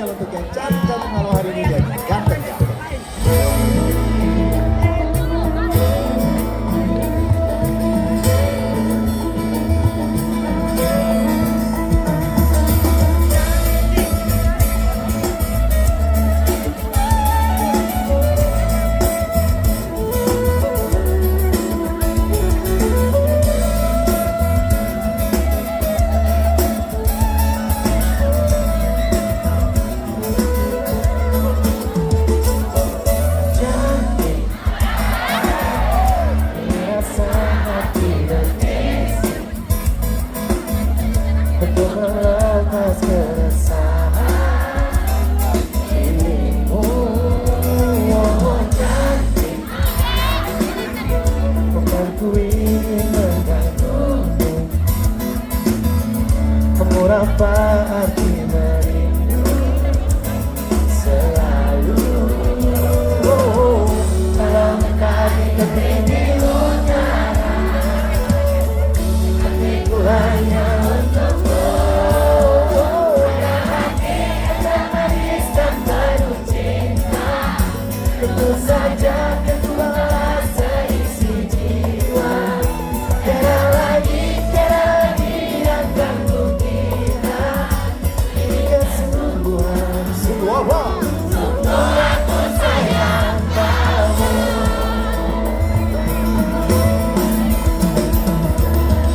spesial untuk yang cantik malam hari ini dan ganteng-ganteng. Apa arti merindu selalu dalam kali kepingin utara, hatiku hanya untukmu. Hati yang manis dan penuh cinta, tentu saja kedua seisi jiwa. Tiada lagi yang ganggu aku sayang kamu.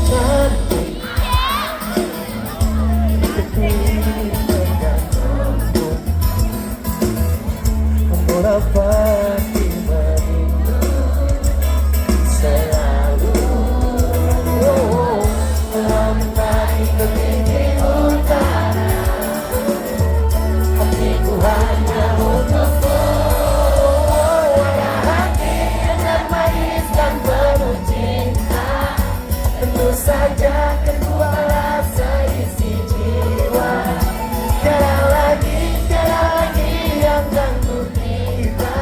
Cantik kepingin menggantungmu, namun apa arti merindu selalu melambai kepingin utara, hatiku hanya untukmu. Ada hati yang manis dan penuh cinta, tentu saja kedua seisi jiwa. Tiada lagi yang ganggu kita.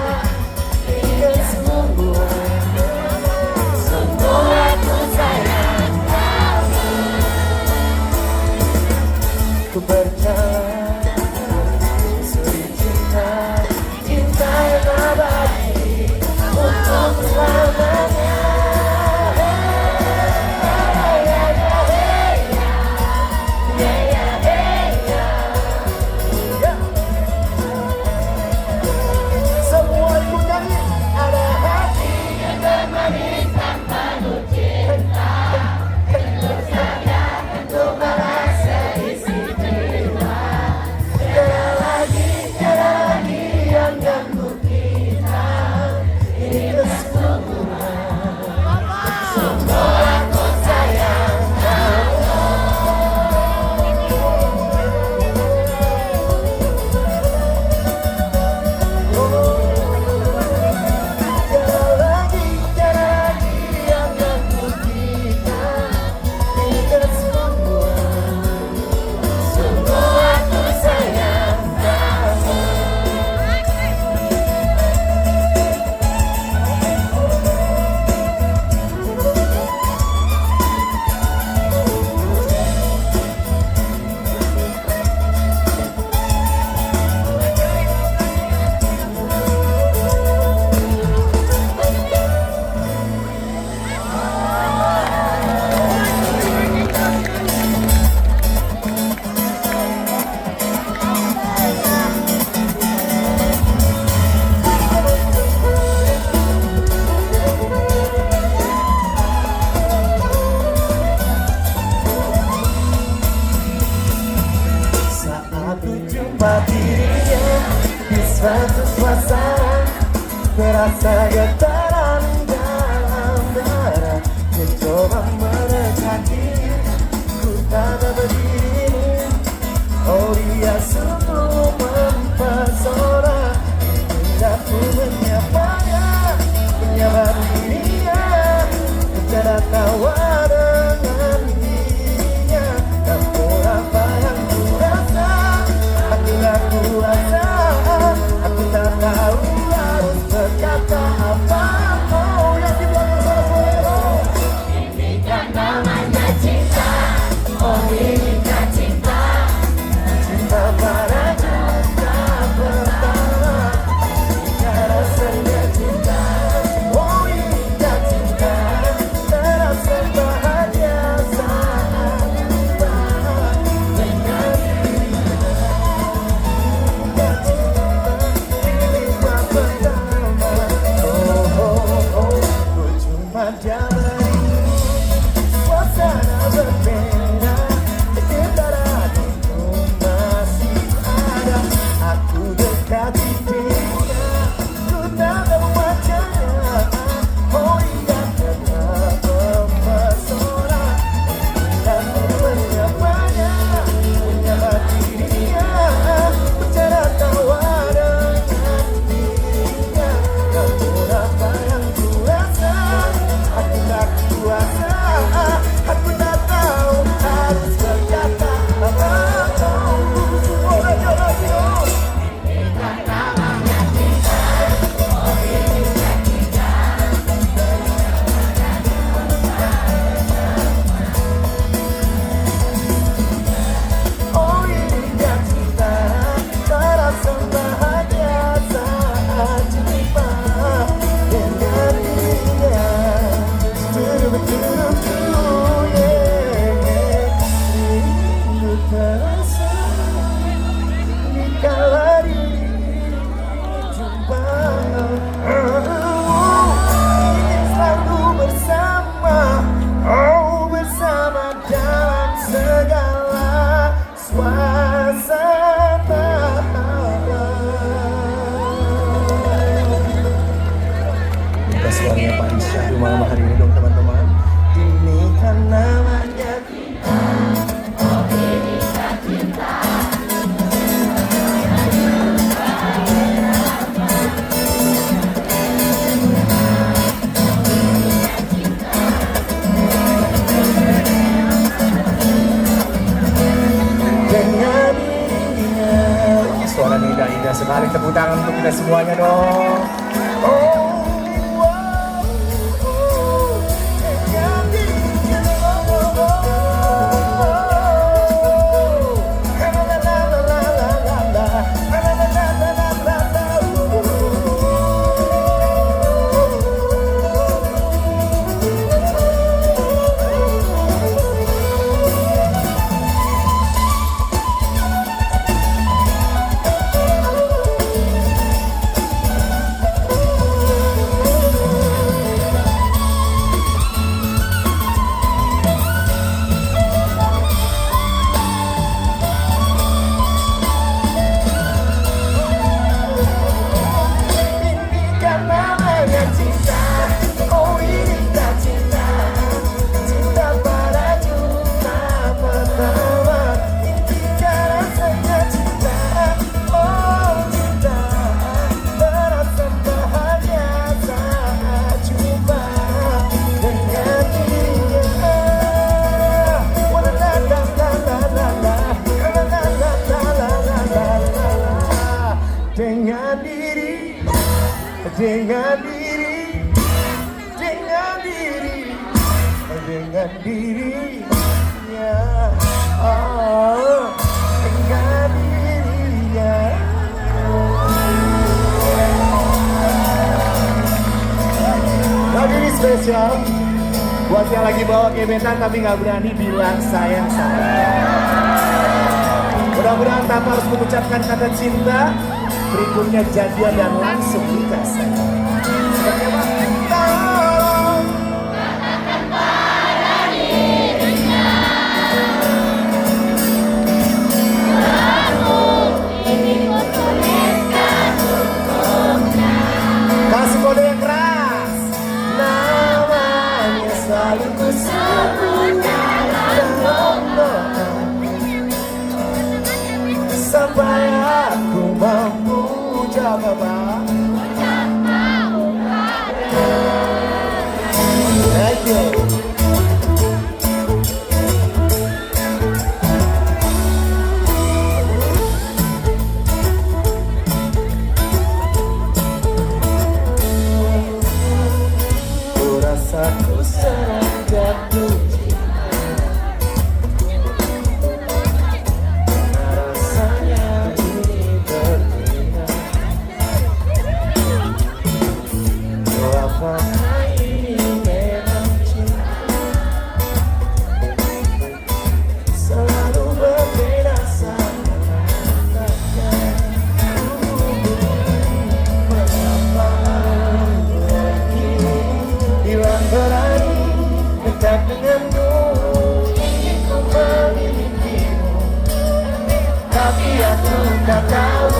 Ini kesungguhan, sungguh aku sayang kamu. Ku percaya cinta yang abadi untuk selamanya. Semua ikut nyanyi. Ada hati yang bermanis tanpa penuh cinta, tentu saja untuk balas seisi jiwa. Tiada lagi yang ganggu kita. Ini kesungguhan, sungguh aku sayang kamu. Tiada lagi yang ganggu kita. Ini kesungguhan, sungguh aku sayang kamu. Saat ku jumpa dirinya di suatu suasana, terasa getaran dalam dada. Mencoba mendekati, ku tak berdiri. Oh dia sungguh mempesona, hingga ku menyapanya, menyapa dirinya. Bicara tawa dengan dirinya, namun apa yang ku rasa, aku tak kuasa. Aku tak tahu harus berkata apa. Oh yang di belakang suara. Ini kan namanya cinta. sekali, tepuk tangan untuk kita semuanya dong. Oh. Dengan diri, dengan diri, dengan diri, dengan dirinya, oh, dengan dirinya. Lagu ini spesial buat yang lagi bawa gebetan tapi nggak berani bilang sayang sama. Mudah-mudahan tanpa harus mengucapkan kata cinta, berikutnya jadian dan langsung nikah saja. Tolong katakan pada dirinya, aku ini kutuliskan untuknya. Kasih kode yang keras. Namanya selalu kusebut dalam doa, sampai aku mampu jaga thank you. Ku rasa ku sedang jatuh denganmu, ingin ku memilikimu, tapi aku tak tahu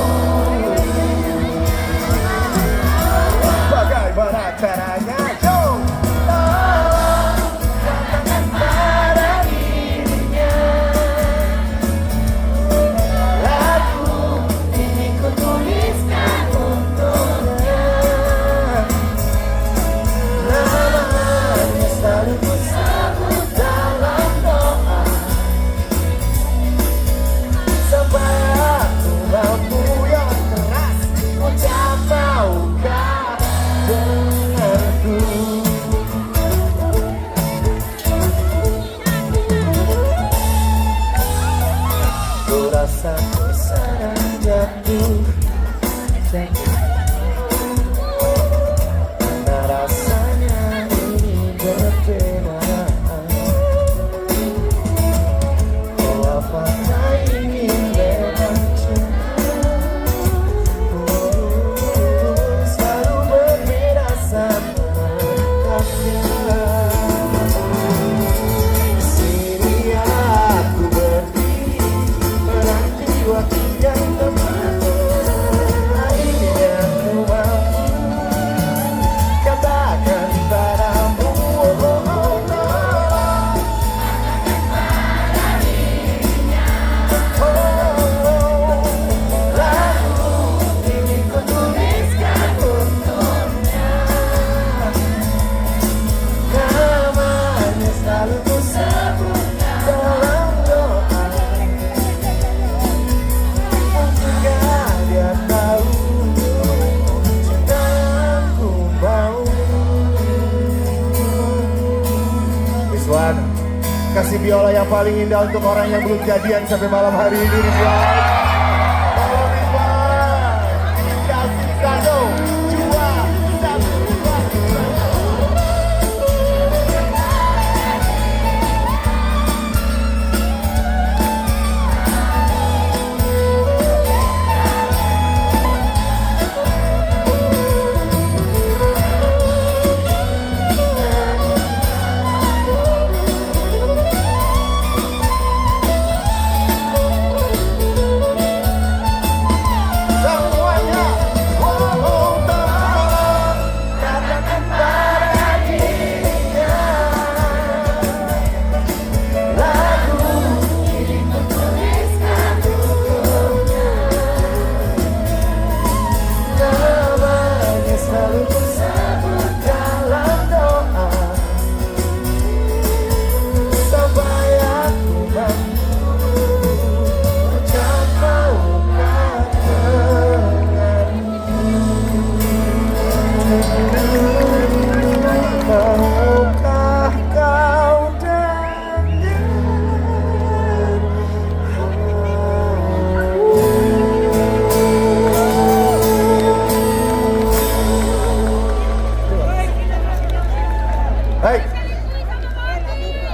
bagaimana caranya. Tolong katakan pada dirinya, lagu ini ku tuliskan untuknya. Namanya selalu ku sebut dalam doa, sampai aku mampu yang keras ucap maukah denganku. Ku rasa ku sedang jatuh, karena rasanya ini berbeda. Oh, apakah ini memang cinta? Selalu berbeda sama kasihnya. Sini aku berdiri menanti waktu yang tepat. Ini biola yang paling indah untuk orang yang belum jadian sampai malam hari ini. Malam Ribuan, kasih satu, dua, satu, dua,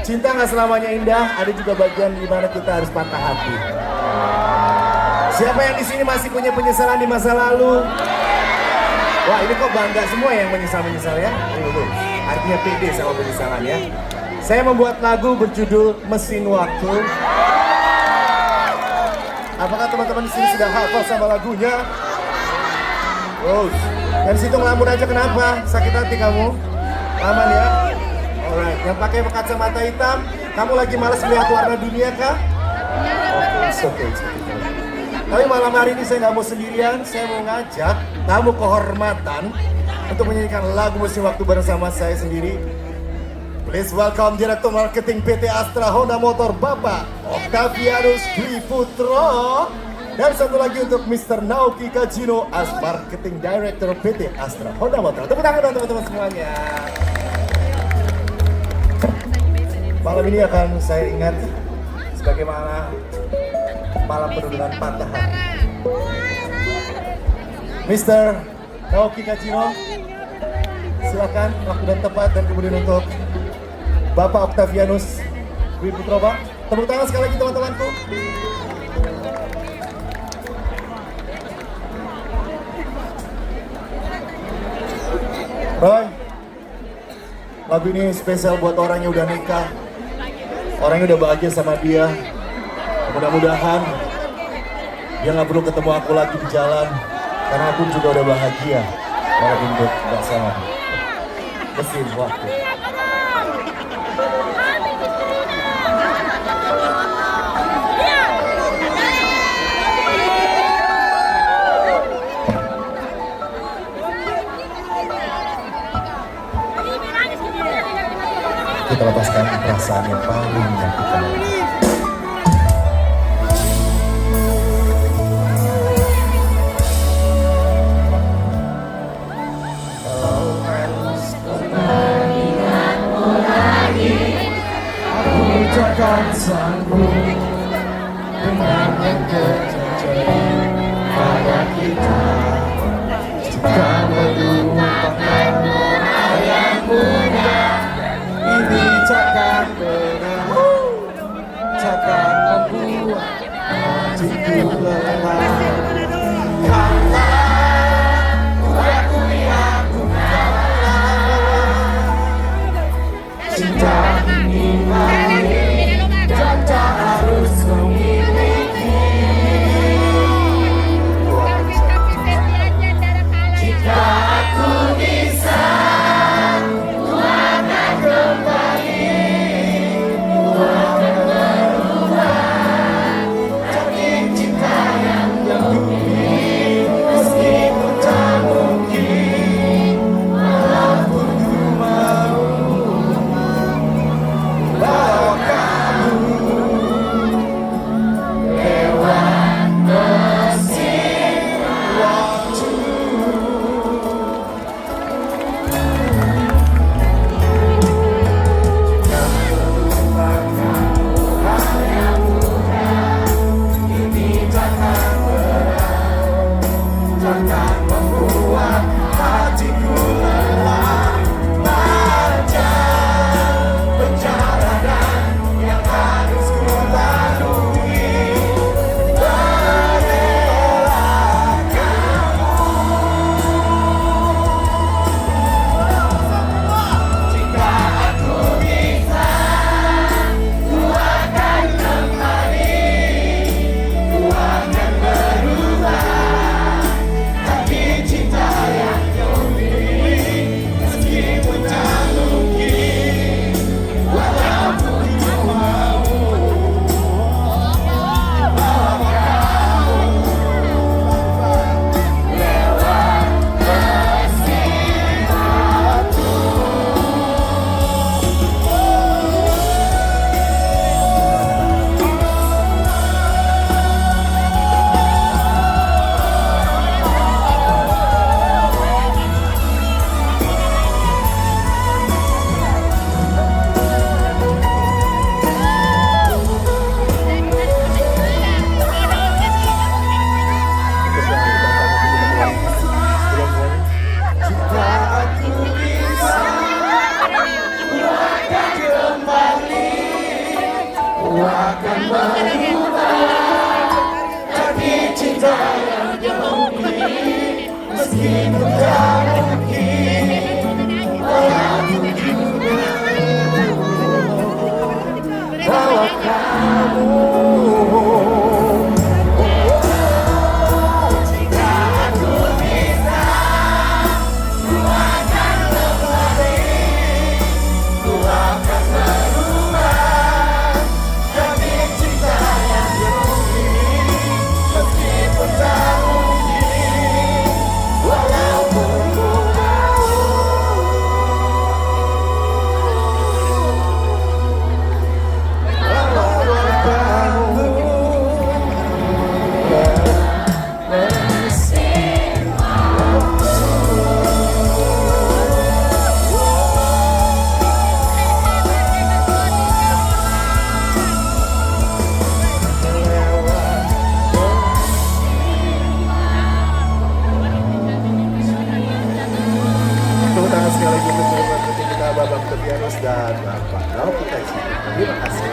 cinta nggak selamanya indah, ada juga bagian di mana kita harus patah hati. Siapa yang di sini masih punya penyesalan di masa lalu? Wah, ini kok bangga semua yang menyesal ya? Artinya pede sama penyesalan ya. Saya membuat lagu berjudul Mesin Waktu. Apakah teman-teman di sini sudah hafal sama lagunya? Dan situ ngelamun aja kenapa? Sakit hati kamu? Aman ya? Alright, yang pakai kacamata hitam, kamu lagi malas melihat warna dunia kah? Oke. Tapi malam hari ini saya nggak mau sendirian, saya mau ngajak tamu kehormatan untuk menyanyikan lagu Mesin Waktu bersama saya sendiri. Please welcome Direktur Marketing PT Astra Honda Motor Bapak Octavianus Dwi Putro. Dan satu lagi untuk Mr. Naoki Kajino as Marketing Director PT Astra Honda Motor. Tepuk tangan dong teman-teman semuanya. Malam ini akan saya ingat sebagaimana malam penuh dengan patah hati. Mr. Naoki Kajino, silakan waktu dan tempat, dan kemudian untuk Bapak Octavianus Dwi Putro, Pak. Tepuk tangan sekali lagi teman-temanku. Roy, lagu ini spesial buat orang yang udah nikah, orang yang udah bahagia sama dia. Mudah-mudahan dia nggak perlu ketemu aku lagi di jalan, karena aku juga udah bahagia walaupun nggak sama. Mesin Waktu. Kita lepaskan perasaan yang paling menyakitkan. Takkan sanggup dengan yang terjadi pada kita jika melupakan orang yang muda. Ini takkan pernah, takkan membuat hatiku lelah. Karena aku kalah, cinta ini dan tak harus memiliki. Jika aku bisa, ku akan kembali, ku akan berubah jadi cinta yang akan berubah jadi cinta yang jauhi meskipun tak mungkin aku juga bawa kamu. Babang Tebianus dan Bapak Lau Putaici. Terima kasih.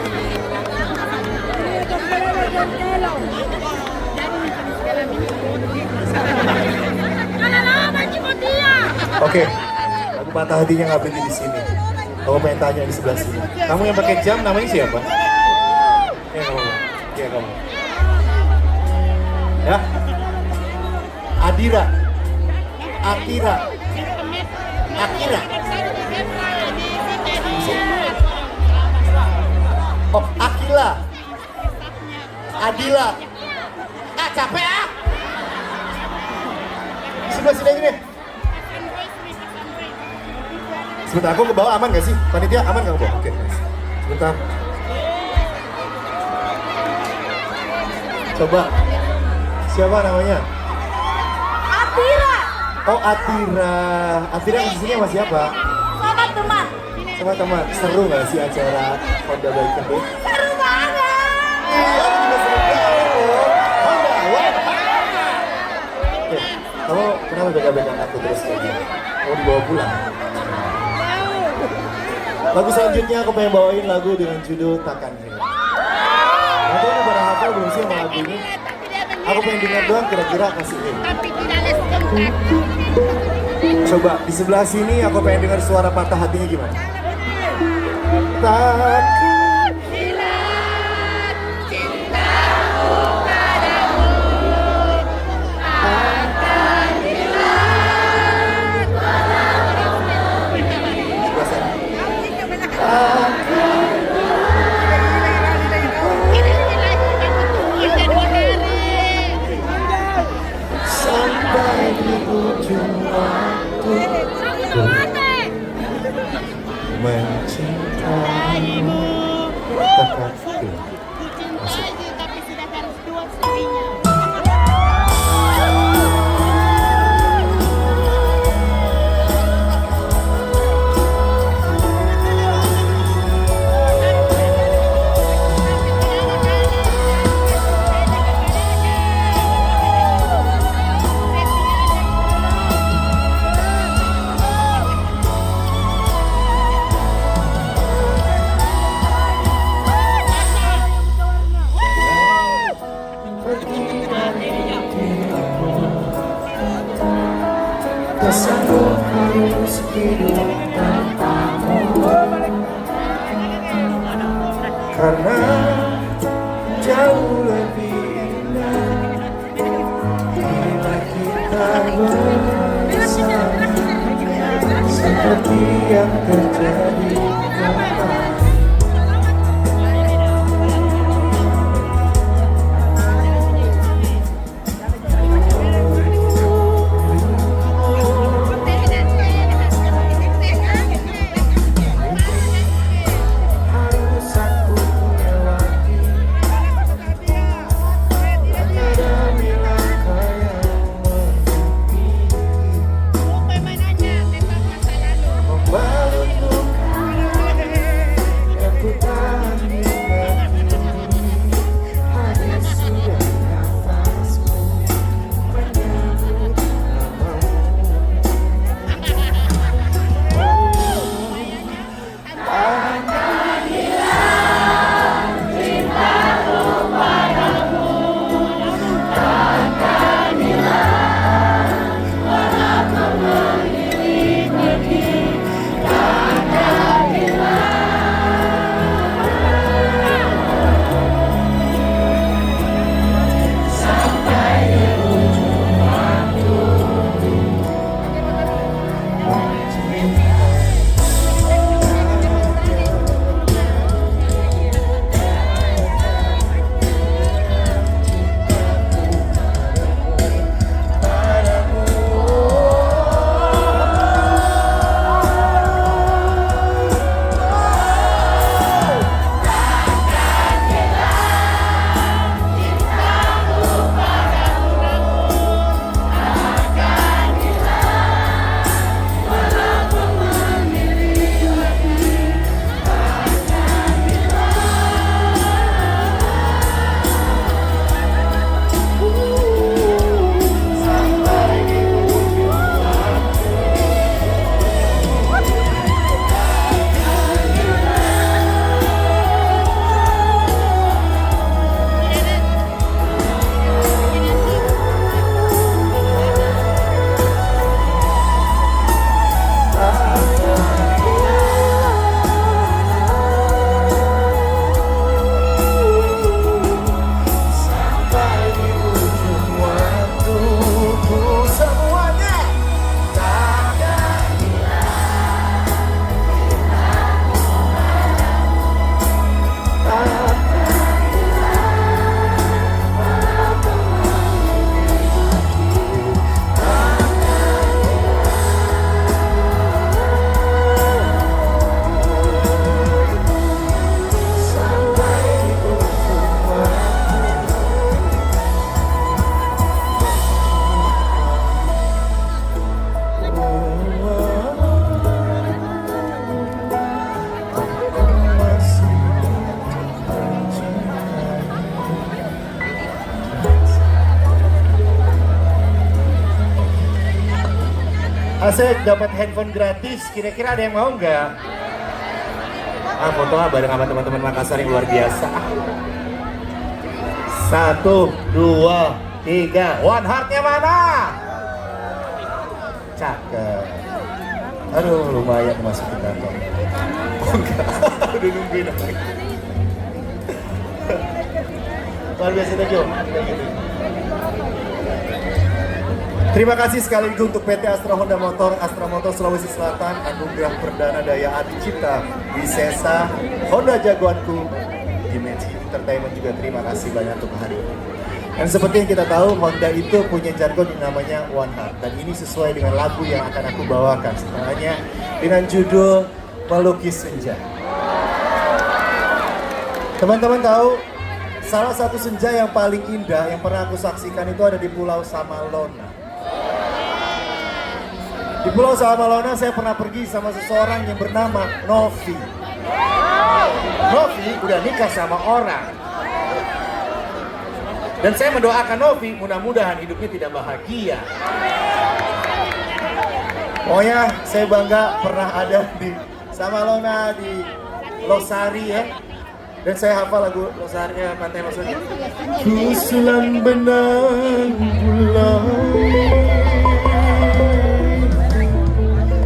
Oke, aku patah hatinya nggak berhenti di sini. Aku pengen tanya di sebelah sini. Kamu yang pakai jam namanya siapa? Ya kamu. Ya kamu. Ya. Adira. Akira. Akira. Oh, Akila. Adila. Ah, capek ah. Sebelah sini aja deh. Sebentar, aku ke bawah aman gak sih? Panitia aman gak ke bawah? Oke, nice. Sebentar. Coba. Siapa namanya? Atira. Oh, Atira. Atira kesini sama siapa? Sama teman. Sama teman. Seru gak sih acara Honda Bike ini? Seru banget. Iya, aku juga seru banget loh. Honda, wah. Oke, kamu kenapa beda-beda aku terus kayak gini? Mau dibawa pulang? Lagu selanjutnya aku pengen bawain lagu dengan judul Takkan Hilang. Nanti udah pada hafal belum sih sama lagu ini? Aku pengen dengar doang kira-kira kasih ini. Tapi tidak ada setempat. Coba di sebelah sini aku pengen dengar suara patah hatinya gimana? Takkan Hilang cintaku padamu. Akan hilang walau sebelah sana. Sampai di ujung waktu mencintaimu. Asik dapat handphone gratis, kira-kira ada yang mau nggak? Foto bareng sama teman-teman Makassar yang luar biasa. 1, 2, 3, one heartnya mana? Cakep. Aduh, lumayan masuk ke kantong. Oh enggak, udah nungguin aku. Luar biasa Jo. Terima kasih sekali lagi untuk PT Astra Honda Motor, Astra Motor Sulawesi Selatan, Anugerah Perdana Daya Adi Cipta, Wisesa, Honda Jagoanku, Dimensi Entertainment juga terima kasih banyak untuk hari ini. Dan seperti yang kita tahu, Honda itu punya jargon yang namanya One Heart. Dan ini sesuai dengan lagu yang akan aku bawakan setelahnya dengan judul Melukis Senja. Teman-teman tahu, salah satu senja yang paling indah yang pernah aku saksikan itu ada di Pulau Samalona. Di Pulau Samalona saya pernah pergi sama seseorang yang bernama Novi. Novi udah nikah sama orang. Dan saya mendoakan Novi mudah-mudahan hidupnya tidak bahagia. Pokoknya saya bangga pernah ada di Samalona, di Losari ya. Dan saya hafal lagu Losari, Pantai Losari. Kusulan benang bulan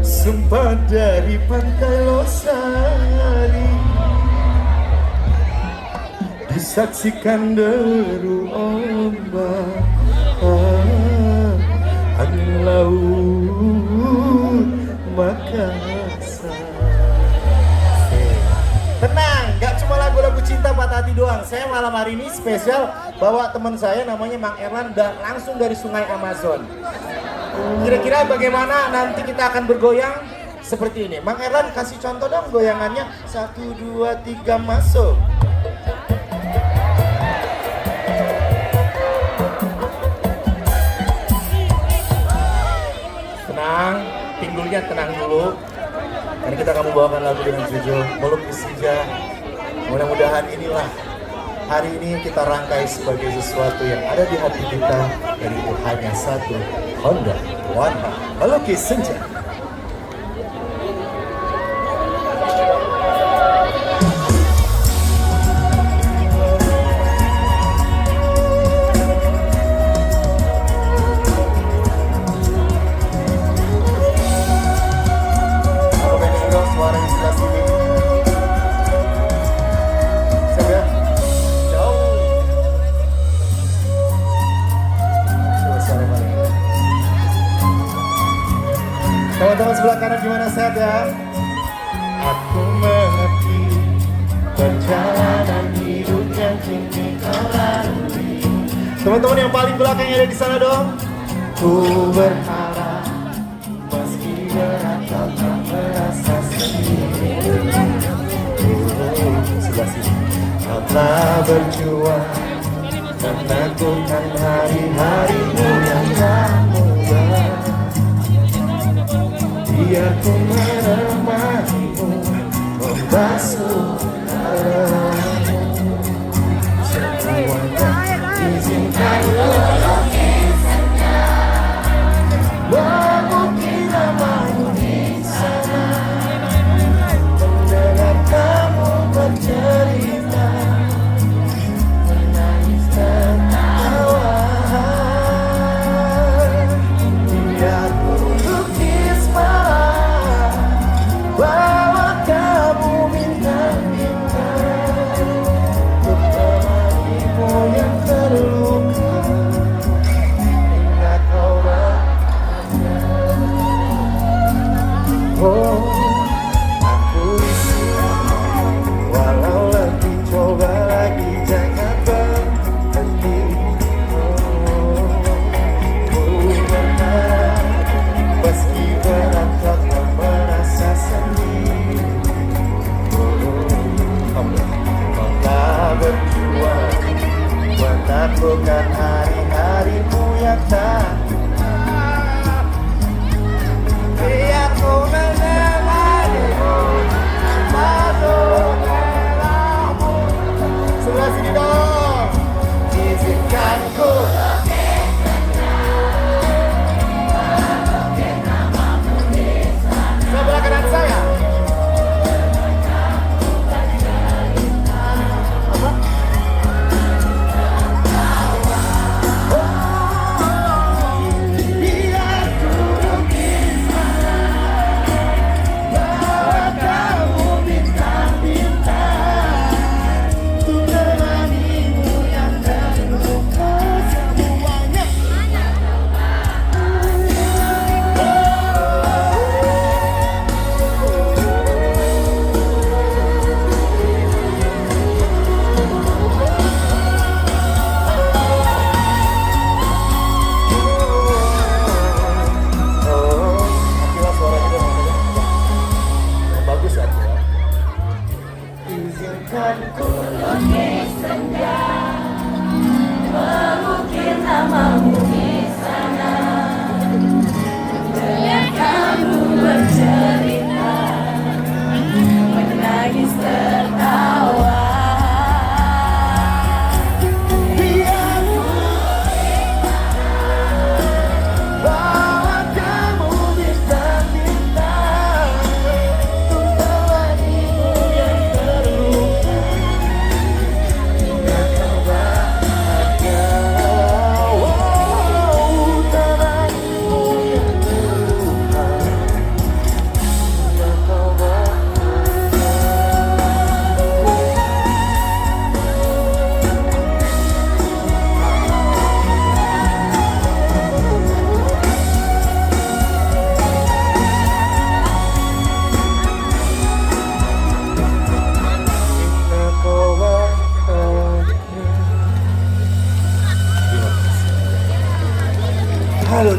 sumpah dari Pantai Losari, disaksikan deru ombak angin laut Makassar. Tenang, gak cuma lagu-lagu cinta patah hati doang. Saya malam hari ini spesial bawa teman saya namanya Mang Erlan dan langsung dari Sungai Amazon. Kira-kira bagaimana nanti kita akan bergoyang seperti ini. Mang Erlan kasih contoh dong goyangannya. 1, 2, 3 masuk. Tenang, pinggulnya tenang dulu. Dan kita akan membawakan lagu dengan judul Melukis Senja. Mudah-mudahan inilah hari ini kita rangkai sebagai sesuatu yang ada di hati kita. Dan itu hanya satu, Honda One Heart, Melukis Senja. Teman-teman sebelah kanan gimana, sehat ya? Aku mengerti perjalanan hidup yang kini kau lalui. Teman-teman yang paling belakang yang ada di sana dong. Ku berharap meski berat kau tak merasa sendiri. Sebelah sini. Kau telah berjuang menaklukkan hari-harimu yang tak mudah. Biar ku menemanimu, membasuh darahmu. Semuanya izinkan melukis senja, mengukir namamu di sana, mendengar kamu bercerita, menangis dan tawa. Biar ku lukis bawa kamu bintang-bintang untuk temanimu yang terluka hingga kau bahagia. Oh, aku di sini walau letih, coba lagi jangan berhenti. Oh, ku berharap meski berat kau tak merasa sendiri. Kau telah berjuang menaklukkan hari-harimu yang tak mudah. Biar ku menemanimu, masuk relahmu. Sebelah sini dong. Izinkan ku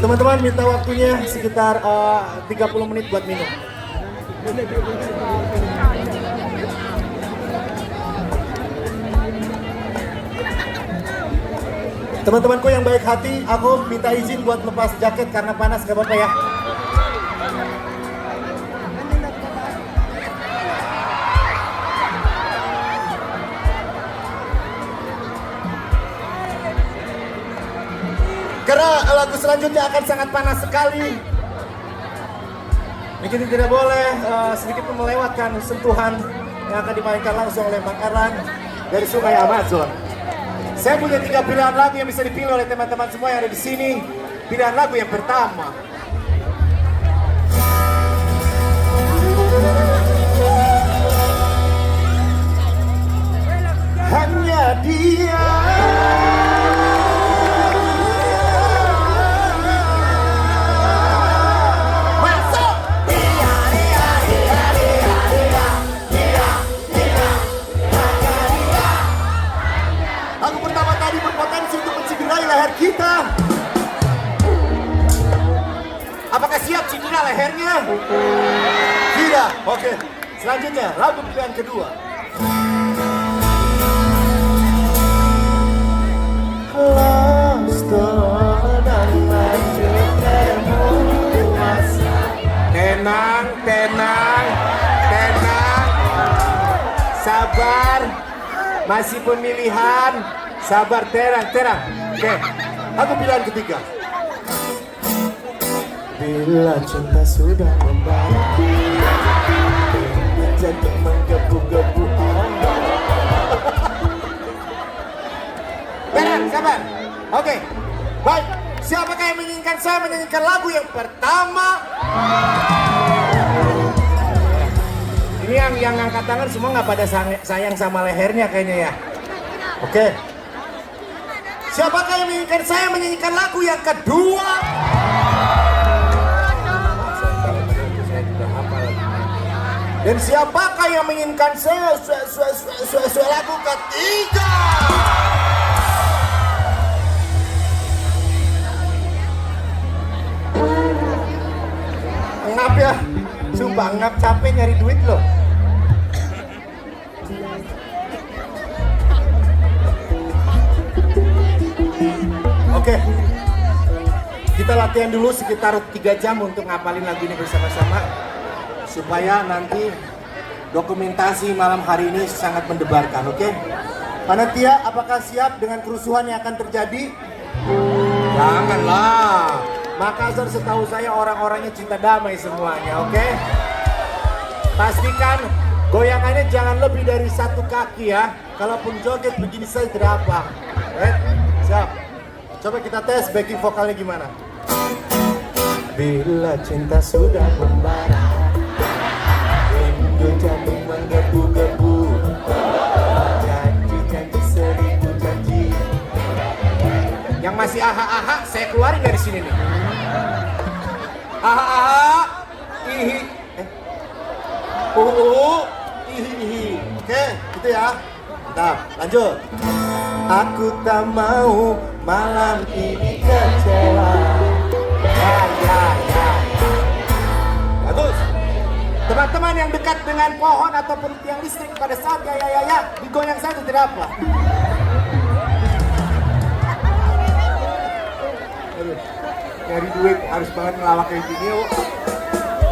Teman-teman minta waktunya sekitar 30 menit buat minum. Teman-temanku yang baik hati, aku minta izin buat lepas jaket karena panas, gak apa-apa ya. Karena lagu selanjutnya akan sangat panas sekali. Ini kita tidak boleh sedikit pun melewatkan sentuhan yang akan dimainkan langsung oleh Bang Erlan dari Sungai Amazon. Saya punya 3 pilihan lagu yang bisa dipilih oleh teman-teman semua yang ada di sini. Pilihan lagu yang pertama, hanya dia. Lagu pertama tadi berpotensi untuk mencederai leher kita. Apakah siap cedera lehernya? Tidak. Oke. Selanjutnya, lagu pilihan kedua. Tenang, tenang, tenang. Sabar. Masih pemilihan. Sabar, terang, terang. Oke. Lagu pilihan ketiga. Bila cinta sudah membara, jadi menggebu-gebu. Tenang, sabar. Oke. Baik. Siapakah yang menginginkan saya menyanyikan lagu yang pertama? Ini yang angkat tangan semua nggak pada sayang sama lehernya kayaknya ya. Oke. Siapakah yang menginginkan saya menyanyikan lagu yang kedua? Dan siapakah yang menginginkan saya lagu ketiga? Ngap ya, sumpah ngap, capek nyari duit loh. Oke, kita latihan dulu sekitar 3 jam untuk ngapalin lagu ini bersama-sama, supaya nanti dokumentasi malam hari ini sangat mendebarkan. Oke, panitia, apakah siap dengan kerusuhan yang akan terjadi? Janganlah. Makassar setahu saya orang-orangnya cinta damai semuanya, oke? Pastikan goyangannya jangan lebih dari 1 kaki ya. Kalaupun joget begini saya tidak apa. Siap. Coba kita tes backing vokalnya gimana. Bila cinta sudah membara, rindu jantung menggebu-gebu, janji-janji 1000 janji. Yang masih aha-aha saya keluarin dari sini nih. Aha-aha, ihi, ihi. Oke, gitu ya. Mantap, lanjut. Aku tak mau malam ini kecewa. Ya. Bagus. Teman-teman yang dekat dengan pohon ataupun tiang listrik pada saat ya, digoyang saja tidak apa. Nyari duit harus banget ngelawak kayak gini.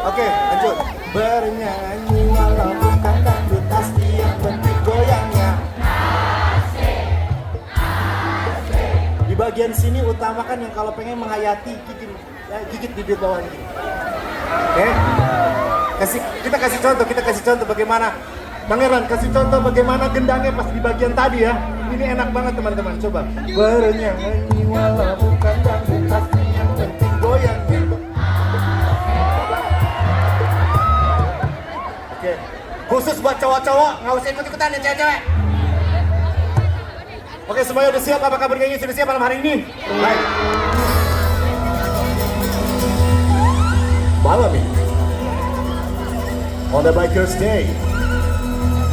Oke, lanjut. Bernyanyi walau bukan dangdut asli, yang penting goyangnya. Di bagian sini utamakan yang kalau pengen menghayati gigit bibir bawah ini. Oke? Kita kasih contoh bagaimana. Bang Erlan, kasih contoh bagaimana gendangnya pas di bagian tadi ya. Ini enak banget teman-teman, coba. Bernyanyi walau bukan dangdut asli, yang penting goyangnya. Oke, khusus buat cowok-cowok, nggak usah ikut-ikutan ya cewek-cewek. Oke, semuanya udah siap? Apakah bernyanyi sudah siap malam hari ini? Baik. Malam ini On the Bikers Day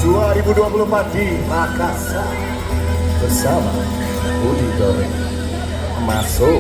2024 di Makassar bersama Budi Doreng. Masuk.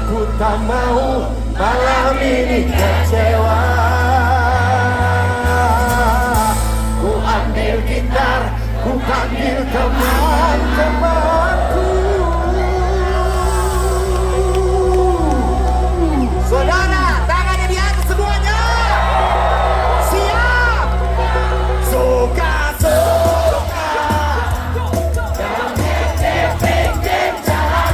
Aku tak mau malam ini kecewa. Ku ambil gitar, ku panggil teman-temanku. Saudara, tangannya di atas semuanya. Siap. Suka-suka dalam pinggir jalan.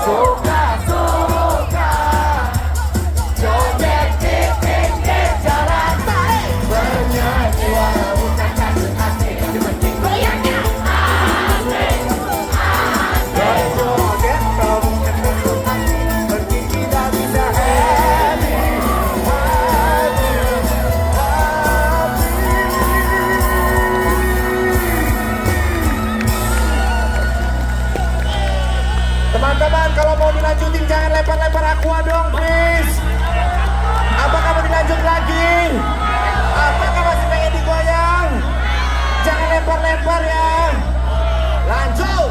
Suka-suka joget di pinggir jalan. Bernyanyi walau bukan cantik asik, yang penting goyangnya asik. Joget kalau bukan cantik asik, berarti tidak bisa happy. Teman-teman, kalau mau dilanjutin jangan lempar-lempar aqua dong, please. Apakah mau dilanjut lagi? Apakah masih pengen digoyang? Jangan lempar-lempar ya. Lanjut.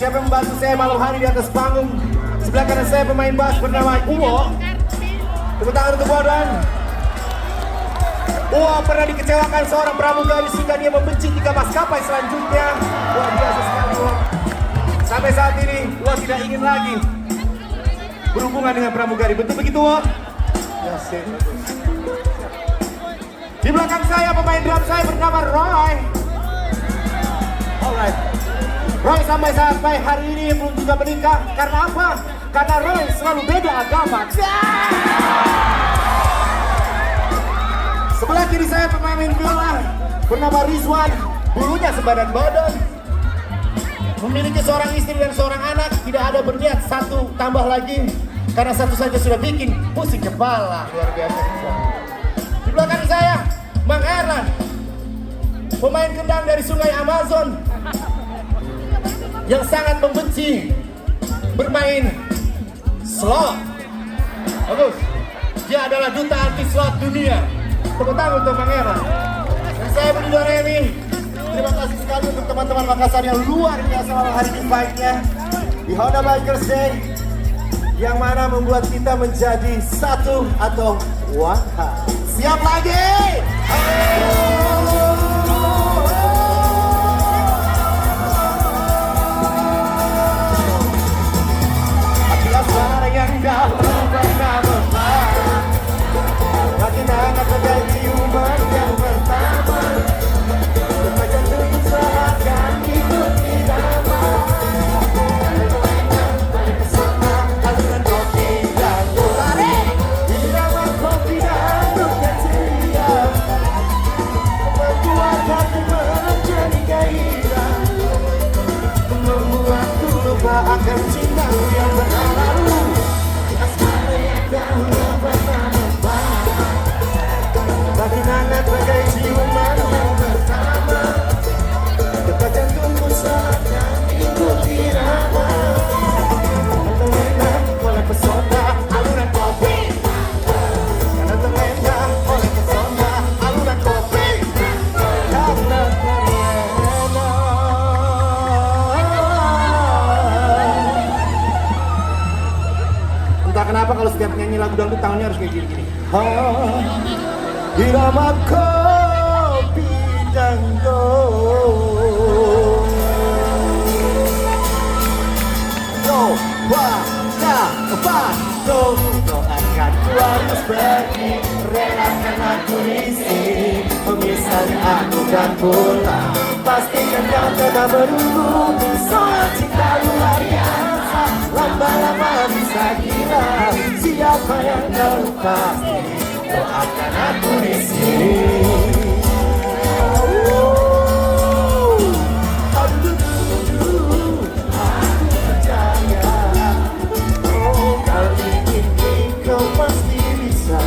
Siapa yang membantu saya malam hari di atas panggung? Sebelah kanan saya pemain bass bernama Uwo. Tepuk tangan untuk Uwo dan Uwo pernah dikecewakan seorang pramugari sehingga dia membenci 3 maskapai selanjutnya. Luar biasa sekali Uwo. Sampai saat ini Uwo tidak ingin lagi berhubungan dengan pramugari. Betul begitu Uwo? Ya sih. Di belakang saya pemain drum saya bernama Roy. Alright. Roy sampai hari ini belum juga menikah. Karena apa? Karena Roy selalu beda agama. Sebelah kiri saya pemain biola bernama Rizwan. Bulunya sebadan badan. memiliki seorang istri dan seorang anak, tidak ada berniat satu tambah lagi, karena satu saja sudah bikin pusing kepala. Luar biasa. Di belakang saya, Mang Erlan, pemain kendang dari Sungai Amazon, yang sangat membenci bermain slot. Bagus. Dia adalah duta anti slot dunia. Tepuk tangan untuk Mang Erlan. Dan saya Budi Doremi. Terima kasih sekali untuk teman-teman Makassar yang luar biasa malam hari ini baiknya di Honda Bikers Day, yang mana membuat kita menjadi satu atau one heart. Siap lagi? Hati asmara yang dalam pernah memar, makin hangat bagai ciuman yang pertama. Akan cintamu yang berlalu, asmara yang dalam pernah memar, makin hangat bagai ciuman yang pertama. Detak jantungku seakan ikut irama, terlena oleh pesona alunan kopi, karena terlena oleh pesona alunan kopi, karena entah kenapa kalau setiap nyanyi lagu dangdut tangannya harus kayak gini-gini. Irama kopi dangdut. No, doakan ku harus pergi, relakan aku di sini. Misalnya aku kan pulang, pastikan kau tetap menunggu. Soal cinta luar biasa, lama-lama bisa gila. Siapa yang tahu pasti, doakan aku di sini. Aku percaya, oh kali ini kau pasti bisa.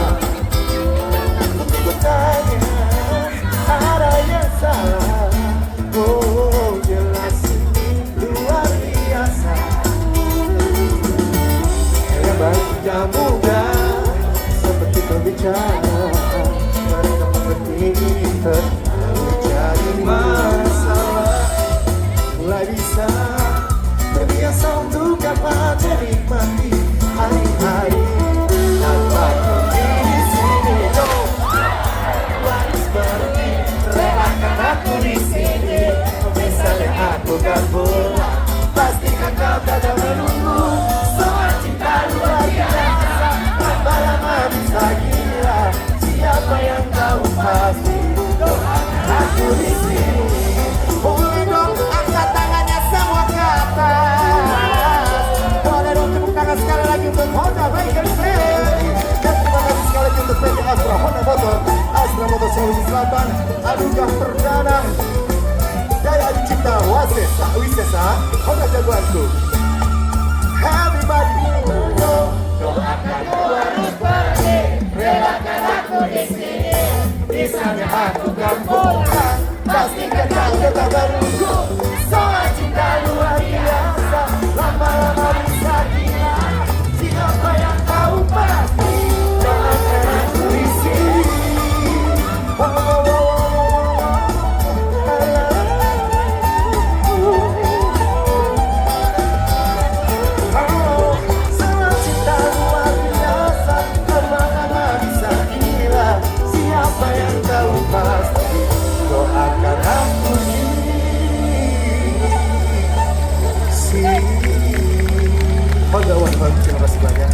Aku bertanya, ada yang salah? Oh jelas ini luar biasa. Baik tidak mudah seperti berbicara, mereka mengerti terjadi masalah. Mulai bisa terbiasa untuk dapat menikmati hari-hari tanpa kau di sini. Harus pergi, relakan aku di sini. Misalnya aku gak pulang, pastikan kau tak menunggu. Luar biasa, lama-lama bisa gila. Siapa yang tahu pasti, doakan aku di sini. Boleh dong angkat tangannya semua ke atas. Boleh dong tepuk tangan sekali lagi untuk Honda Bikers Day. Dan terima kasih sekali lagi untuk PT Astra Honda Motor, Astra Motor Sulawesi Selatan, Anugerah Perdana Daya Cipta Wisesa, Honda Jagoanku. Everybody know, doakan ku harus pergi, relakan aku di sini. Misalnya aku kan pulang, pastikan kau tetap menunggu. Soal cinta luar biasa, lama-lama bisa gila. Siapa yang tahu pasti, doakan aku di sini. Siapa yang tahu pasti, doakan aku di sini. Honda One, terima kasih banyak.